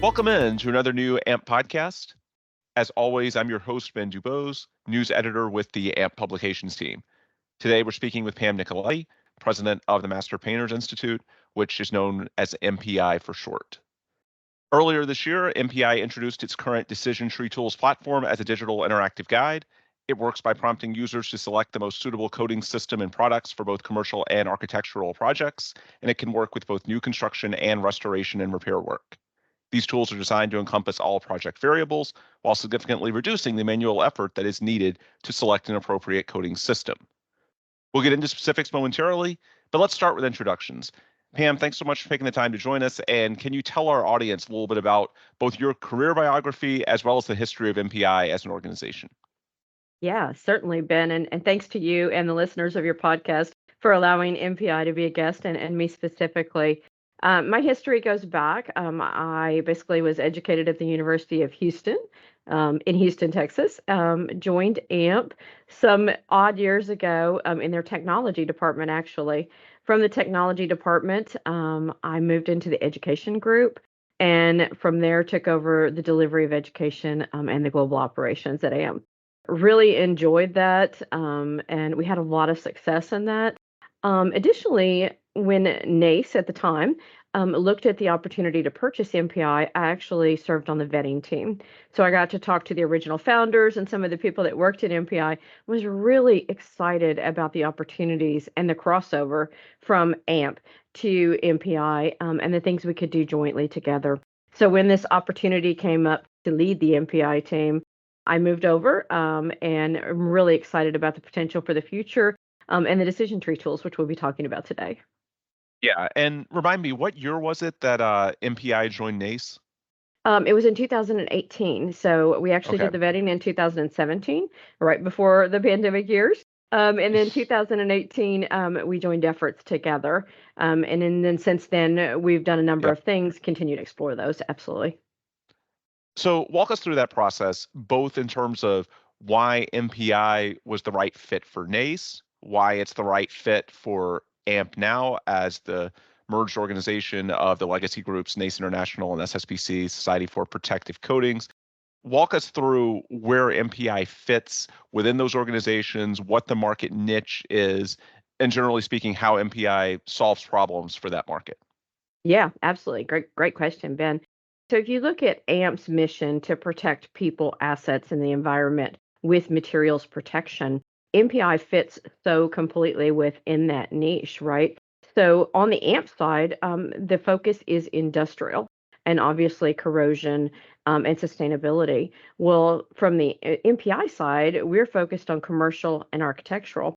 Welcome in to another new AMP podcast. As always, I'm your host, Ben Dubose, news editor with the AMP publications team. Today, we're speaking with Pam Nicoletti, president of the Master Painters Institute, which is known as MPI for short. Earlier this year, MPI introduced its current Decision Tree Tools platform as a digital interactive guide. It works by prompting users to select the most suitable coding system and products for both commercial and architectural projects, and it can work with both new construction and restoration and repair work. These tools are designed to encompass all project variables while significantly reducing the manual effort that is needed to select an appropriate coding system. We'll get into specifics momentarily, but let's start with introductions. Pam, thanks so much for taking the time to join us. And can you tell our audience a little bit about both your career biography as well as the history of MPI as an organization? Yeah, certainly, Ben. And thanks to you and the listeners of your podcast for allowing MPI to be a guest and me specifically. My history goes back. I basically was educated at the University of Houston in Houston, Texas. Joined AMP some odd years ago in their technology department, actually. From the technology department, I moved into the education group. And from there, took over the delivery of education and the global operations at AMP. Really enjoyed that, and we had a lot of success in that. Additionally, when NACE at the time looked at the opportunity to purchase MPI, I actually served on the vetting team. So I got to talk to the original founders and some of the people that worked at MPI. Was really excited about the opportunities and the crossover from AMP to MPI and the things we could do jointly together. So when this opportunity came up to lead the MPI team, I moved over and I'm really excited about the potential for the future and the decision tree tools, which we'll be talking about today. Yeah, and remind me, what year was it that MPI joined NACE? It was in 2018. So we actually Okay. did the vetting in 2017, right before the pandemic years. And then 2018, we joined efforts together. And then since then, we've done a number Yep. of things, continue to explore those. Absolutely. So walk us through that process, both in terms of why MPI was the right fit for NACE, why it's the right fit for AMP now as the merged organization of the legacy groups NACE International and SSPC, Society for Protective Coatings. Walk us through where MPI fits within those organizations, what the market niche is, and generally speaking, how MPI solves problems for that market. Yeah, absolutely. Great question, Ben. So if you look at AMP's mission to protect people, assets, and the environment with materials protection, MPI fits so completely within that niche, right? So on the AMP side, the focus is industrial and obviously corrosion and sustainability. Well, from the MPI side, we're focused on commercial and architectural.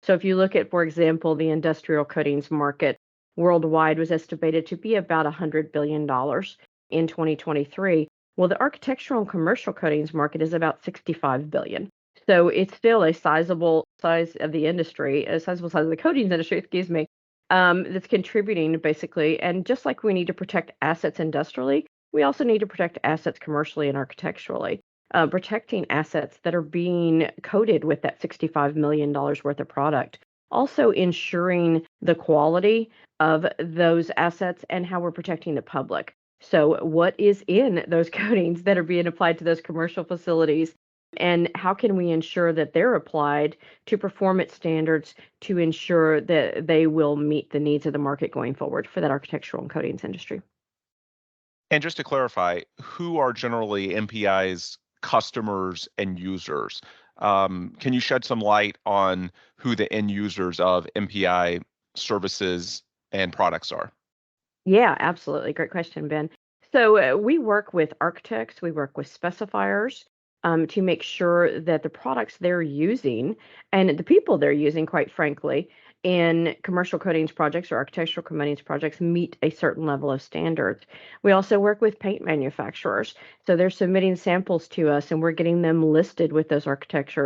So if you look at, for example, the industrial coatings market, worldwide was estimated to be about $100 billion in 2023. Well, the architectural and commercial coatings market is about 65 billion. So it's still a sizable size of the industry, a sizable size of the coatings industry, excuse me, that's contributing basically. And just like we need to protect assets industrially, we also need to protect assets commercially and architecturally. Protecting assets that are being coated with that $65 million worth of product. Also ensuring the quality of those assets and how we're protecting the public. So, what is in those coatings that are being applied to those commercial facilities? And how can we ensure that they're applied to performance standards to ensure that they will meet the needs of the market going forward for that architectural and coatings industry? And just to clarify, who are generally MPI's customers and users? Can you shed some light on who the end users of MPI services and products are? Yeah, absolutely. Great question, Ben. So we work with architects, we work with specifiers to make sure that the products they're using and the people they're using, quite frankly, in commercial coatings projects or architectural coatings projects meet a certain level of standards. We also work with paint manufacturers. So they're submitting samples to us and we're getting them listed with those architects,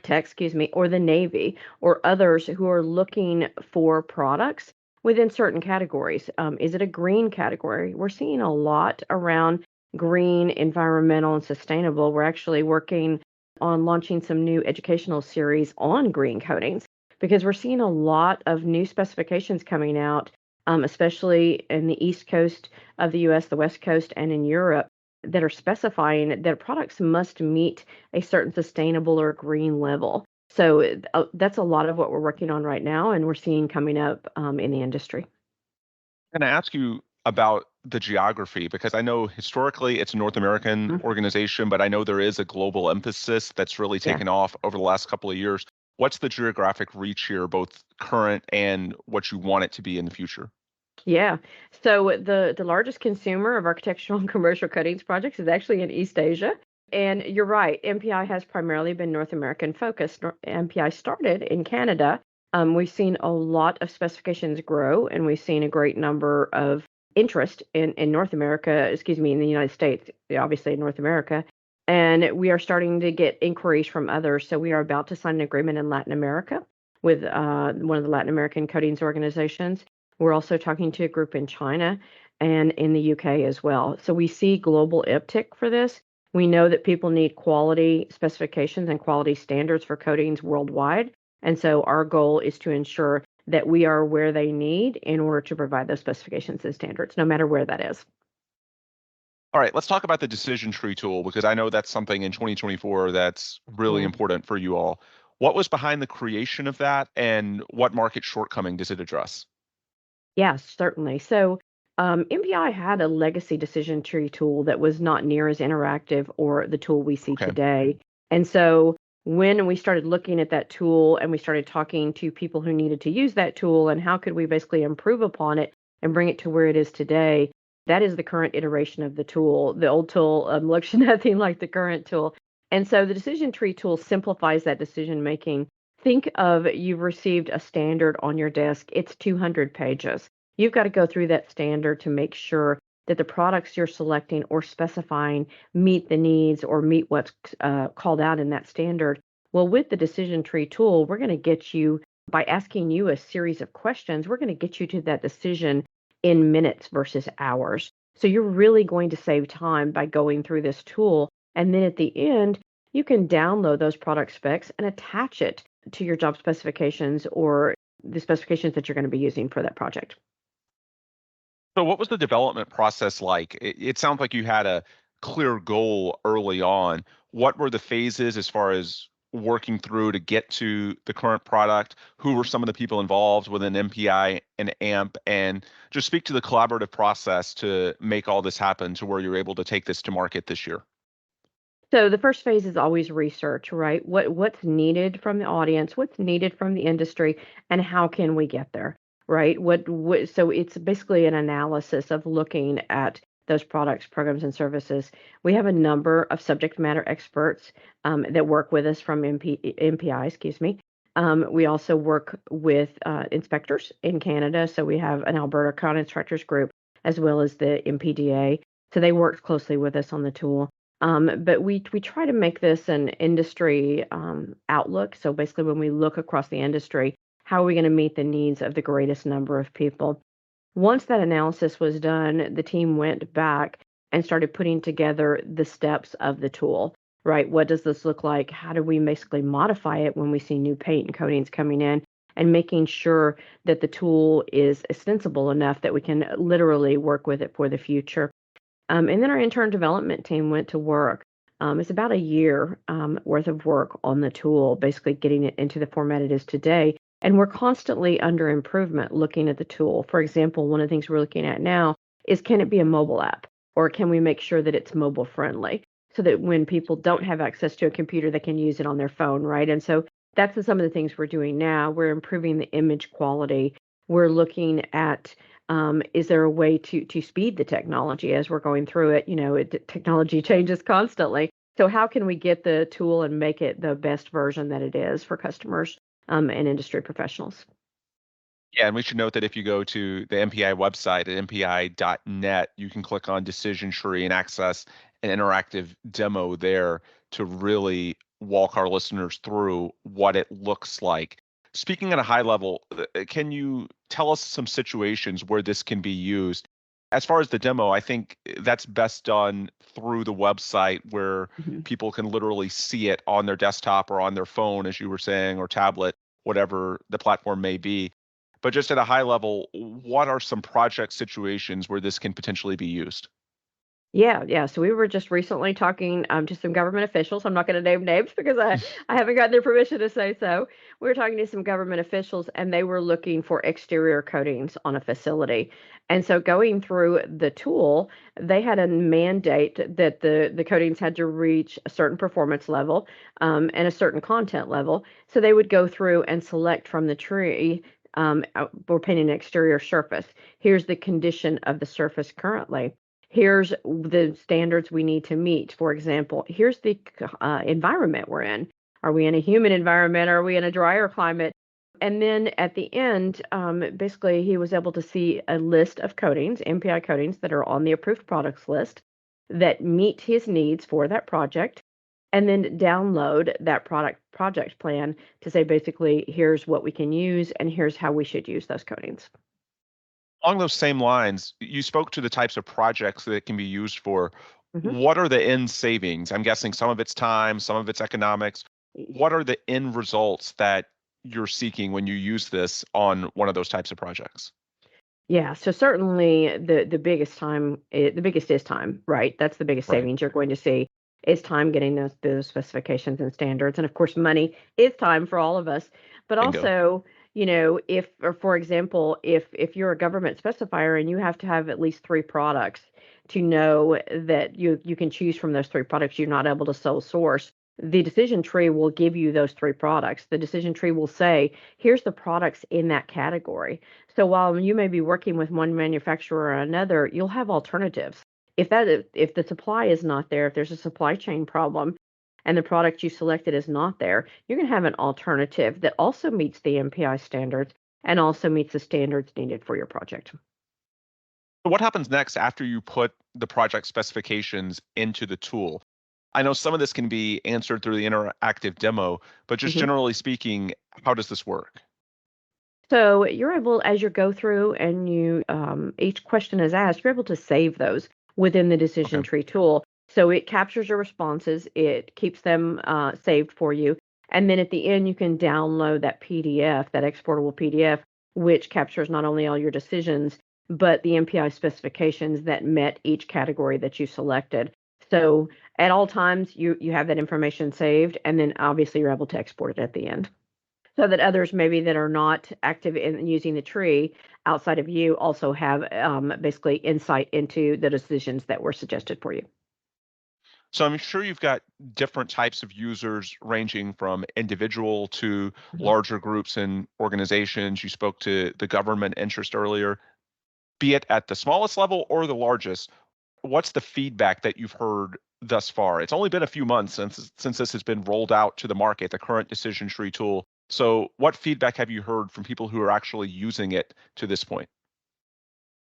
excuse me, or the Navy or others who are looking for products within certain categories. Is it a green category? We're seeing a lot around green, environmental, and sustainable. We're actually working on launching some new educational series on green coatings because we're seeing a lot of new specifications coming out especially in the East Coast of the US, the West Coast, and in Europe, that are specifying that products must meet a certain sustainable or green level. So that's a lot of what we're working on right now, and we're seeing coming up in the industry. And I ask you about the geography because I know historically it's a North American Mhm. organization, but I know there is a global emphasis that's really Yeah. taken off over the last couple of years. What's the geographic reach here, both current and what you want it to be in the future? Yeah. So the largest consumer of architectural and commercial coatings projects is actually in East Asia. And you're right, MPI has primarily been North American focused. MPI started in Canada. We've seen a lot of specifications grow, and we've seen a great number of interest in North America, excuse me, in the United States, obviously in North America. And we are starting to get inquiries from others. So we are about to sign an agreement in Latin America with one of the Latin American coatings organizations. We're also talking to a group in China and in the UK as well. So we see global uptick for this. We know that people need quality specifications and quality standards for coatings worldwide. And so our goal is to ensure that we are where they need in order to provide those specifications and standards, no matter where that is. All right, let's talk about the decision tree tool because I know that's something in 2024 that's really Yeah. important for you all. What was behind the creation of that and what market shortcoming does it address? Yes, certainly. So, MPI had a legacy decision tree tool that was not near as interactive or the tool we see Okay. today. And so, when we started looking at that tool and we started talking to people who needed to use that tool and how could we basically improve upon it and bring it to where it is today, that is the current iteration of the tool. The old tool looks nothing like the current tool. And so, the decision tree tool simplifies that decision making. Think of you've received a standard on your desk, it's 200 pages. You've got to go through that standard to make sure that the products you're selecting or specifying meet the needs or meet what's called out in that standard. Well, with the decision tree tool, we're going to get you, by asking you a series of questions, we're going to get you to that decision in minutes versus hours. So you're really going to save time by going through this tool. And then at the end, you can download those product specs and attach it to your job specifications or the specifications that you're going to be using for that project. So what was the development process like? It sounds like you had a clear goal early on. What were the phases as far as working through to get to the current product? Who were some of the people involved within MPI and AMP? And just speak to the collaborative process to make all this happen to where you're able to take this to market this year. So the first phase is always research, right? What's needed from the audience, what's needed from the industry, and how can we get there, right? What so it's basically an analysis of looking at those products, programs, and services. We have a number of subject matter experts that work with us from MPI, excuse me. We also work with inspectors in Canada. So we have an Alberta Con Instructors Group as well as the MPDA. So they work closely with us on the tool. But we try to make this an industry outlook. So basically, when we look across the industry, how are we going to meet the needs of the greatest number of people? Once that analysis was done, the team went back and started putting together the steps of the tool, right? What does this look like? How do we basically modify it when we see new paint and coatings coming in? And making sure that the tool is extensible enough that we can literally work with it for the future. And then our intern development team went to work. It's about a year worth of work on the tool, basically getting it into the format it is today. And we're constantly under improvement looking at the tool. For example, one of the things we're looking at now is can it be a mobile app or can we make sure that it's mobile friendly so that when people don't have access to a computer, they can use it on their phone, right? And so that's some of the things we're doing now. We're improving the image quality. We're looking at is there a way to speed the technology as we're going through it? Technology changes constantly. So how can we get the tool and make it the best version that it is for customers and industry professionals? Yeah, and we should note that if you go to the MPI website at mpi.net, you can click on Decision Tree and access an interactive demo there to really walk our listeners through what it looks like. Speaking at a high level, can you tell us some situations where this can be used? As far as the demo, I think that's best done through the website where Mhm. people can literally see it on their desktop or on their phone, as you were saying, or tablet, whatever the platform may be. but just at a high level, what are some project situations where this can potentially be used? Yeah. So we were just recently talking to some government officials. I'm not going to name names because I haven't gotten their permission to say so. We were talking to some government officials, and they were looking for exterior coatings on a facility. And so going through the tool, they had a mandate that the coatings had to reach a certain performance level and a certain content level. So they would go through and select from the tree. We're painting an exterior surface. Here's the condition of the surface currently. Here's the standards we need to meet. For example, here's the environment we're in. Are we in a humid environment? Are we in a drier climate? And then at the end, basically, he was able to see a list of coatings, MPI coatings, that are on the approved products list that meet his needs for that project, and then download that project plan to say, basically, here's what we can use, and here's how we should use those coatings. Along those same lines, you spoke to the types of projects that it can be used for. Mhm. What are the end savings? I'm guessing some of it's time, some of it's economics. What are the end results that you're seeking when you use this on one of those types of projects? Yeah, so certainly the biggest is time, right? That's the biggest Right. savings you're going to see is time getting those specifications and standards. And of course, money is time for all of us. But Bingo. also, if or for example, if you're a government specifier and you have to have at least three products to know that you can choose from those three products, you're not able to sole source. The decision tree will give you those three products. The decision tree will say, here's the products in that category. So while you may be working with one manufacturer or another, you'll have alternatives. If the supply is not there, if there's a supply chain problem and the product you selected is not there, you're going to have an alternative that also meets the MPI standards and also meets the standards needed for your project. So what happens next after you put the project specifications into the tool? I know some of this can be answered through the interactive demo, but just Mhm. generally speaking, how does this work? So you're able, as you go through and each question is asked, you're able to save those within the decision Okay. tree tool. So it captures your responses, it keeps them saved for you, and then at the end you can download that PDF, that exportable PDF, which captures not only all your decisions but the MPI specifications that met each category that you selected. So at all times you have that information saved, and then obviously you're able to export it at the end so that others maybe that are not active in using the tree outside of you also have basically insight into the decisions that were suggested for you. So I'm sure you've got different types of users ranging from individual to Mhm. larger groups and organizations. You spoke to the government interest earlier, be it at the smallest level or the largest. What's the feedback that you've heard thus far? It's only been a few months since this has been rolled out to the market, the current decision tree tool. So what feedback have you heard from people who are actually using it to this point?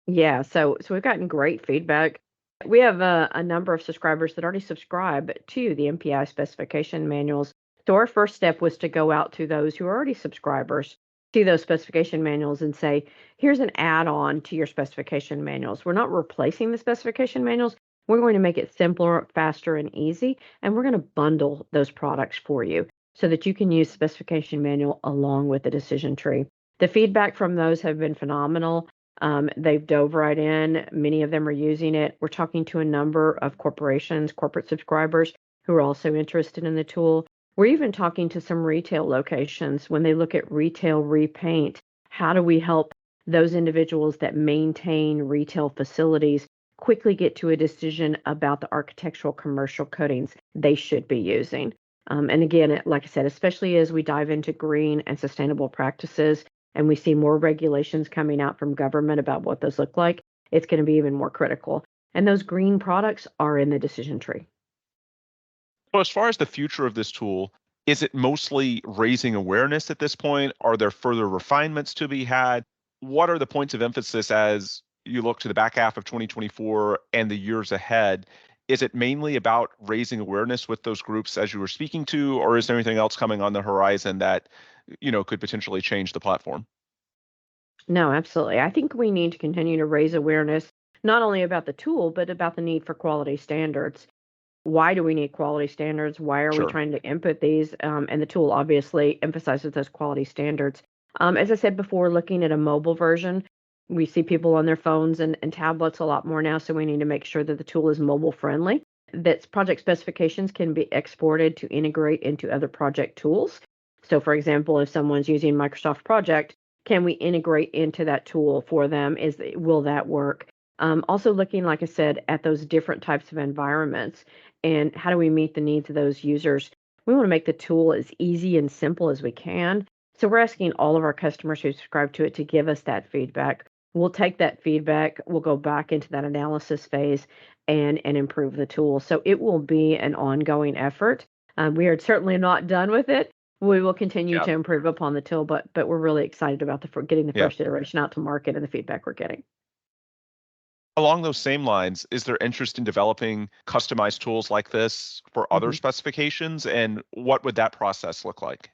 Yeah, so we've gotten great feedback. We have a number of subscribers that already subscribe to the MPI specification manuals. So our first step was to go out to those who are already subscribers to those specification manuals and say, here's an add-on to your specification manuals. We're not replacing the specification manuals. We're going to make it simpler, faster, and easy, and we're going to bundle those products for you so that you can use specification manual along with the decision tree. The feedback from those have been phenomenal. They've dove right in. Many of them are using it. We're talking to a number of corporations, corporate subscribers who are also interested in the tool. We're even talking to some retail locations when they look at retail repaint. How do we help those individuals that maintain retail facilities quickly get to a decision about the architectural commercial coatings they should be using? And again, like I said, especially as we dive into green and sustainable practices, and we see more regulations coming out from government about what those look like, it's going to be even more critical. And those green products are in the decision tree. So as far as the future of this tool, is it mostly raising awareness at this point? Are there further refinements to be had? What are the points of emphasis as you look to the back half of 2024 and the years ahead? Is it mainly about raising awareness with those groups as you were speaking to, or is there anything else coming on the horizon that, could potentially change the platform? No, absolutely. I think we need to continue to raise awareness, not only about the tool, but about the need for quality standards. Why do we need quality standards? Why are we Sure. trying to input these? And the tool obviously emphasizes those quality standards. As I said before, looking at a mobile version, we see people on their phones and tablets a lot more now, so we need to make sure that the tool is mobile friendly. That project specifications can be exported to integrate into other project tools. So, for example, if someone's using Microsoft Project, can we integrate into that tool for them? Will that work? Also, looking, like I said, at those different types of environments and how do we meet the needs of those users? We want to make the tool as easy and simple as we can. So we're asking all of our customers who subscribe to it to give us that feedback. We'll take that feedback, we'll go back into that analysis phase and improve the tool. So it will be an ongoing effort. We are certainly not done with it. We will continue Yeah. to improve upon the tool, but we're really excited about getting the Yeah. first iteration out to market and the feedback we're getting. Along those same lines, is there interest in developing customized tools like this for other Mhm. specifications? And what would that process look like?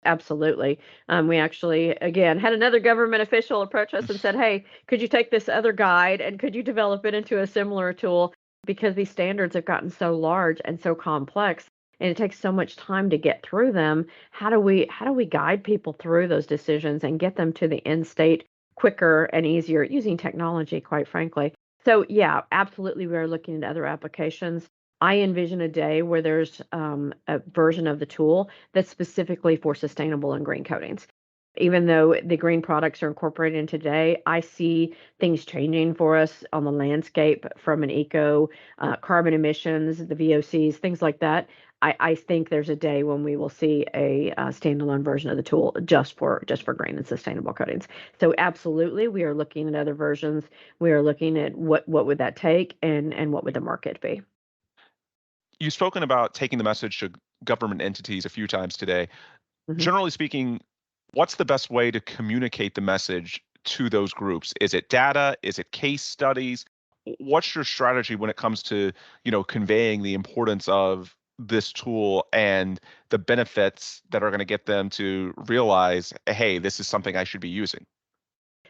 Absolutely. We actually, again, had another government official approach us and said, "Hey, could you take this other guide and could you develop it into a similar tool? Because these standards have gotten so large and so complex, and it takes so much time to get through them. How do we guide people through those decisions and get them to the end state quicker and easier using technology, quite frankly?" So, yeah, absolutely, we are looking at other applications. I envision a day where there's a version of the tool that's specifically for sustainable and green coatings. Even though the green products are incorporated in today, I see things changing for us on the landscape from an carbon emissions, the VOCs, things like that. I think there's a day when we will see a standalone version of the tool just for green and sustainable coatings. So absolutely, we are looking at other versions. We are looking at what would that take and what would the market be. You've spoken about taking the message to government entities a few times today. Mhm. Generally speaking, what's the best way to communicate the message to those groups? Is it data? Is it case studies? What's your strategy when it comes to, conveying the importance of this tool and the benefits that are going to get them to realize, hey, this is something I should be using?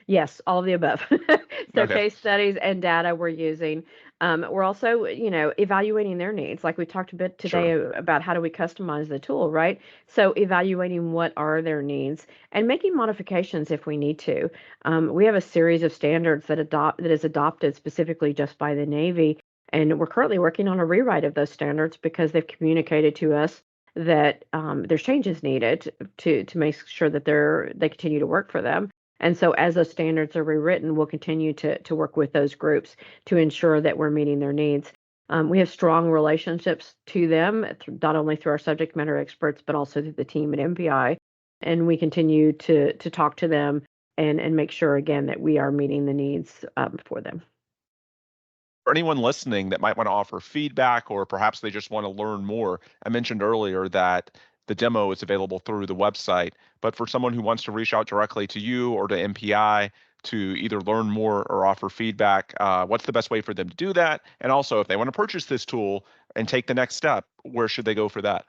Yes, all of the above. So Okay, case studies and data we're using. We're also, evaluating their needs. Like we talked a bit today sure. about how do we customize the tool, right? So evaluating what are their needs and making modifications if we need to. We have a series of standards that is adopted specifically just by the Navy, and we're currently working on a rewrite of those standards because they've communicated to us that there's changes needed to make sure that they continue to work for them. And so as those standards are rewritten, we'll continue to work with those groups to ensure that we're meeting their needs. We have strong relationships to them, not only through our subject matter experts, but also through the team at MPI. And we continue to talk to them and make sure, again, that we are meeting the needs for them. For anyone listening that might want to offer feedback or perhaps they just want to learn more, I mentioned earlier that the demo is available through the website. But for someone who wants to reach out directly to you or to MPI to either learn more or offer feedback, what's the best way for them to do that? And also, if they want to purchase this tool and take the next step, where should they go for that?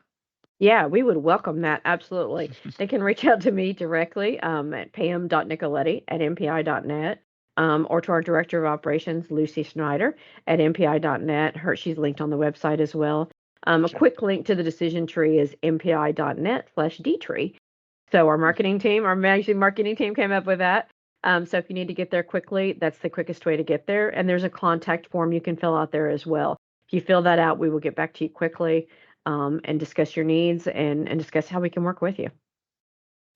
Yeah, we would welcome that, absolutely. They can reach out to me directly at pam.nicoletti@mpi.net, or to our Director of Operations, Lucy Snyder, at mpi.net. She's linked on the website as well. A Gotcha. quick link to the decision tree is mpi.net/dtree. So our managing marketing team came up with that. So if you need to get there quickly, that's the quickest way to get there. And there's a contact form you can fill out there as well. If you fill that out, we will get back to you quickly and discuss your needs and discuss how we can work with you.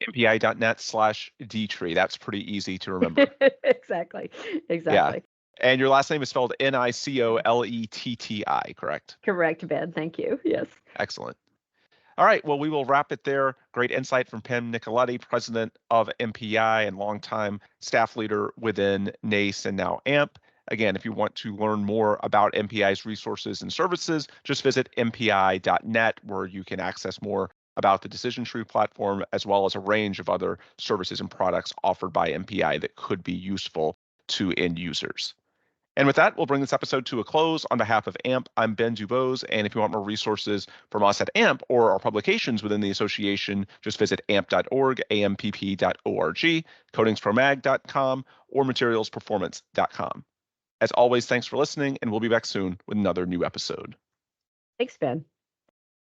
mpi.net/dtree. That's pretty easy to remember. Exactly. Yeah. Exactly. And your last name is spelled Nicoletti, correct? Correct, Ben. Thank you. Yes. Excellent. All right. Well, we will wrap it there. Great insight from Pam Nicoletti, president of MPI and longtime staff leader within NACE and now AMP. Again, if you want to learn more about MPI's resources and services, just visit mpi.net, where you can access more about the Decision Tree platform, as well as a range of other services and products offered by MPI that could be useful to end users. And with that, we'll bring this episode to a close. On behalf of AMP, I'm Ben Dubose. And if you want more resources from us at AMP or our publications within the association, just visit amp.org, ampp.org, coatingspromag.com, or materialsperformance.com. As always, thanks for listening, and we'll be back soon with another new episode. Thanks, Ben.